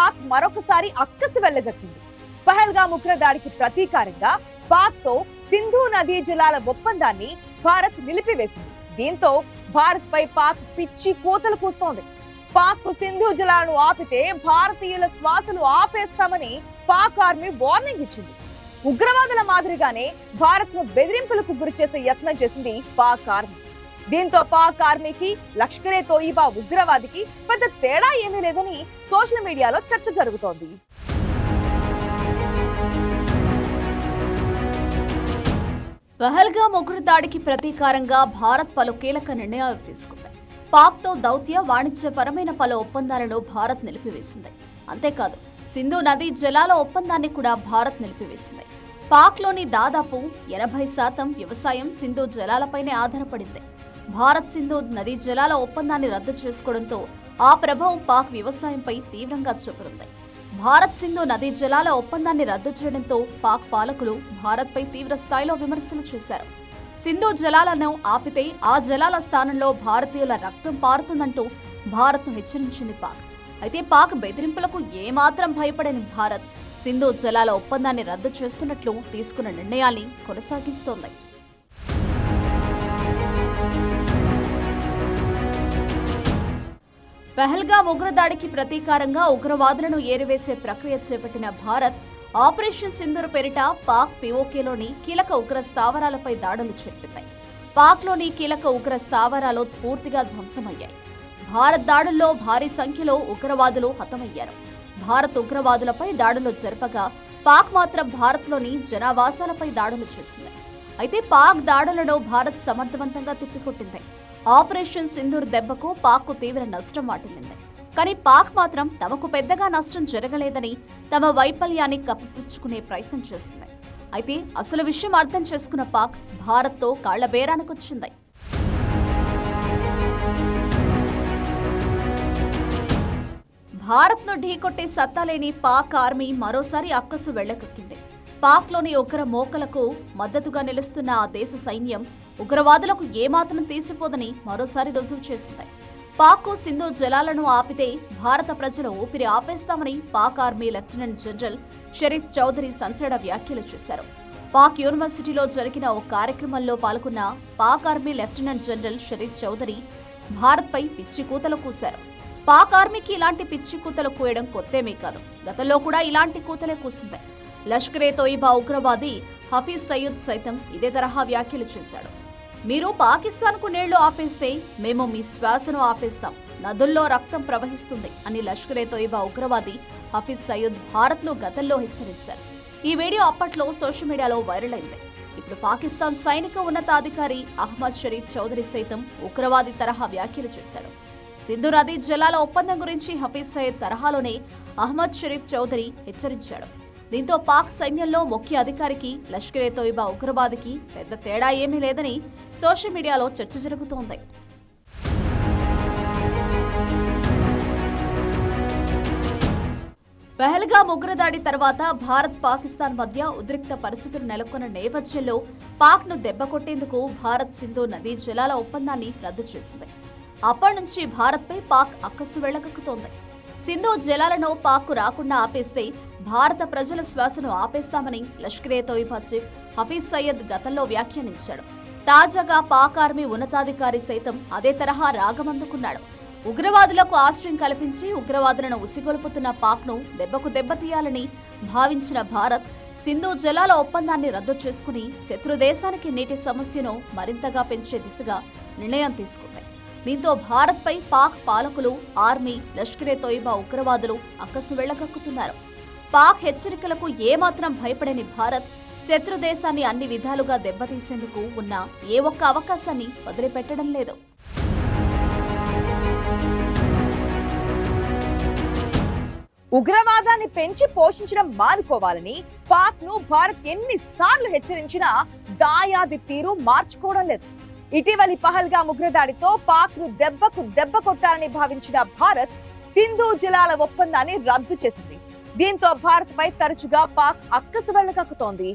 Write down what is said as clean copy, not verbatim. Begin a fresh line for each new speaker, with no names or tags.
పాక్ మరొకసారి అక్కసి వెళ్లగక్కింది. పహల్గామ్ ఉగ్ర దాడికి ప్రతీకారంగా పాక్ తో సింధు నదీ జలాల ఒప్పందాన్ని భారత్ నిలిపివేసింది. దీంతో భారత్ పై పాక్ పిచ్చి కూతలు కూస్తోంది. పాక్ సింధు జలాలను ఆపితే భారతీయుల శ్వాసలు ఆపేస్తామని పాక్ ఆర్మీ వార్నింగ్ ఇచ్చింది. ఉగ్రవాదుల మాదిరిగానే భారత్ ను బెదిరింపులకు గురి చేసే యత్నం చేసింది పాక్ ఆర్మీ. దీంతో పాక్ ఆర్మీకి లష్కరే తోయిబా ఉగ్రవాదికి పెద్ద తేడా ఏమీ లేదని సోషల్ మీడియాలో చర్చ జరుగుతోంది.
పహల్గామ్ ఉగ్రదాడికి ప్రతీకారంగా భారత్ పలు కీలక నిర్ణయాలు తీసుకుంది. పాక్తో దౌత్య వాణిజ్యపరమైన పలు ఒప్పందాలను భారత్ నిలిపివేసింది. అంతేకాదు సింధు నదీ జలాల ఒప్పందాన్ని కూడా భారత్ నిలిపివేసింది. పాక్లోని దాదాపు 80% వ్యవసాయం సింధు జలాలపైనే ఆధారపడింది. భారత్ సింధు నదీ జలాల ఒప్పందాన్ని రద్దు చేసుకోవడంతో ఆ ప్రభావం పాక్ వ్యవసాయంపై తీవ్రంగా చూపనుంది. భారత్ సింధు నదీ జలాల ఒప్పందాన్ని రద్దు చేయడంతో పాక్ పాలకులు భారత్పై తీవ్ర స్థాయిలో విమర్శలు చేశారు. సింధు జలాలను ఆపితే ఆ జలాల స్థానంలో భారతీయుల రక్తం పారుతుందంటూ భారత్ను హెచ్చరించింది పాక్. అయితే పాక్ బెదిరింపులకు ఏమాత్రం భయపడని భారత్ సింధు జలాల ఒప్పందాన్ని రద్దు చేస్తున్నట్లు తీసుకున్న నిర్ణయాన్ని కొనసాగిస్తోంది. పహల్గామ్ ఉగ్రదాడికి ప్రతీకారంగా ఉగ్రవాదులను ఏరివేసే ప్రక్రియ చేపట్టిన భారత్ ఆపరేషన్ సింధూర్ పేరిట పాక్ పీఓకేలోని కీలక ఉగ్ర స్థావరాలపై దాడులు చేపట్టింది. పాక్లోని కీలక ఉగ్ర స్థావరాలు పూర్తిగా ధ్వంసమయ్యాయి. భారత్ దాడుల్లో భారీ సంఖ్యలో ఉగ్రవాదులు హతమయ్యారు. భారత్ ఉగ్రవాదులపై దాడులు జరపగా పాక్ మాత్రం భారత్లోని జనావాసాలపై దాడులు చేసింది. అయితే పాక్ దాడులను భారత్ సమర్థవంతంగా తిప్పికొట్టింది. ఆపరేషన్ సింధూర్ దెబ్బకు పాక్కు తీవ్ర నష్టం వాటిల్లింది. కానీ పాక్ మాత్రం తమకు పెద్దగా నష్టం జరగలేదని తమ వైఫల్యాన్ని కప్పిపుచ్చుకునే ప్రయత్నం చేస్తుంది. అయితే అసలు విషయం అర్థం చేసుకున్న పాక్ భారత్తో కాళ్ల బేరానికొచ్చింది. భారత్ను ఢీకొట్టే సత్తా లేని పాక్ ఆర్మీ మరోసారి అక్కసు వెళ్లకెక్కింది. పాక్లోని ఉగ్ర మోకలకు మద్దతుగా నిలుస్తున్న ఆ దేశ సైన్యం ఉగ్రవాదులకు ఏమాత్రం తీసిపోదని మరోసారి రుజువు చేసింది. పాక్కు సింధు జలాలను ఆపితే భారత ప్రజల ఊపిరి ఆపేస్తామని Pak army lieutenant general Sharif Chaudhry సంచలన వ్యాఖ్యలు చేశారు. పాక్ యూనివర్సిటీలో జరిగిన ఓ కార్యక్రమంలో పాల్గొన్న Pak army lieutenant general Sharif Chaudhry భారత్పై పిచ్చి కూతలు కూశారు. పాక్ ఆర్మీకి ఇలాంటి పిచ్చి కూతలు కూయడం కొత్తేమీ కాదు. గతంలో కూడా ఇలాంటి కూతలే కూసింది. లష్కరే తోయిబా ఉగ్రవాది హఫీజ్ సయీద్ సైతం ఇదే తరహా వ్యాఖ్యలు చేశాడు. మీరు పాకిస్తాన్కు నీళ్లు ఆపేస్తే మేము మీ శ్వాసను ఆపేస్తాం, నదుల్లో రక్తం ప్రవహిస్తుంది అని లష్కరే తోయిబా ఉగ్రవాది హఫీజ్ సయీద్ భారత్ను గతంలో హెచ్చరించారు. ఈ వీడియో అప్పట్లో సోషల్ మీడియాలో వైరల్ అయింది. ఇప్పుడు పాకిస్తాన్ సైనిక ఉన్నతాధికారి అహ్మద్ షరీఫ్ చౌదరి సైతం ఉగ్రవాది తరహా వ్యాఖ్యలు చేశాడు. సింధు నదీ జలాల ఒప్పందం గురించి హఫీజ్ సయీద్ తరహాలోనే అహ్మద్ షరీఫ్ చౌదరి హెచ్చరించాడు. దీంతో పాక్ సైన్యంలో ముఖ్య అధికారికి లష్కరే తోయిబా ఉగ్రవాదికి పెద్ద తేడా ఏమీ లేదని సోషల్ మీడియాలో చర్చ జరుగుతోంది. పహల్గామ్ ఉగ్రదాడి తర్వాత భారత్ పాకిస్తాన్ మధ్య ఉద్రిక్త పరిస్థితులు నెలకొన్న నేపథ్యంలో పాక్ను దెబ్బకొట్టేందుకు భారత్ సింధు నదీ జలాల ఒప్పందాన్ని రద్దు చేసింది. అప్పటి నుంచి భారత్పై పాక్ అక్కసు వెళ్లగక్కుతోంది. సింధు జలాలను పాక్కు రాకుండా ఆపేస్తే భారత ప్రజల శ్వాసను ఆపేస్తామని లష్కరే తోయిబా చీఫ్ హఫీజ్ సయీద్ గతంలో వ్యాఖ్యానించాడు. తాజాగా పాక్ ఆర్మీ ఉన్నతాధికారి సైతం అదే తరహా రాగమందుకున్నాడు. ఉగ్రవాదులకు ఆశ్రయం కల్పించి ఉగ్రవాదులను ఉసిగొల్పుతున్న పాక్ను దెబ్బకు దెబ్బతీయాలని భావించిన భారత్ సింధు జలాల ఒప్పందాన్ని రద్దు చేసుకుని శత్రు దేశానికి నీటి సమస్యను మరింతగా పెంచే దిశగా నిర్ణయం తీసుకుంది. దీంతో భారత్పై పాక్ పాలకులు, ఆర్మీ, లష్కరే తోయిబా ఉగ్రవాదులు అక్కసు వెళ్లగక్కుతున్నారు. పాక్ హెచ్చరికలకు ఏమాత్రం భయపడని భారత్ శత్రు దేశాన్ని అన్ని విధాలుగా దెబ్బతీసేందుకు ఉన్న ఏ ఒక్క అవకాశాన్ని వదిలిపెట్టడం లేదు.
ఉగ్రవాదాన్ని పెంచి పోషించడం మానుకోవాలని పాక్ ను భారత్ ఎన్నిసార్లు హెచ్చరించినా దాయాది తీరు మార్చుకోవడం లేదు. ఇటీవలి పహల్గామ్ ఉగ్రదాడితో పాక్ ను దెబ్బకు దెబ్బ కొట్టాలని భావించిన భారత్ సింధు జలాల ఒప్పందాన్ని రద్దు చేసింది. దీంతో భారత్ పై తరచుగా పాక్ అక్కసు వెళ్లగక్కుతోంది.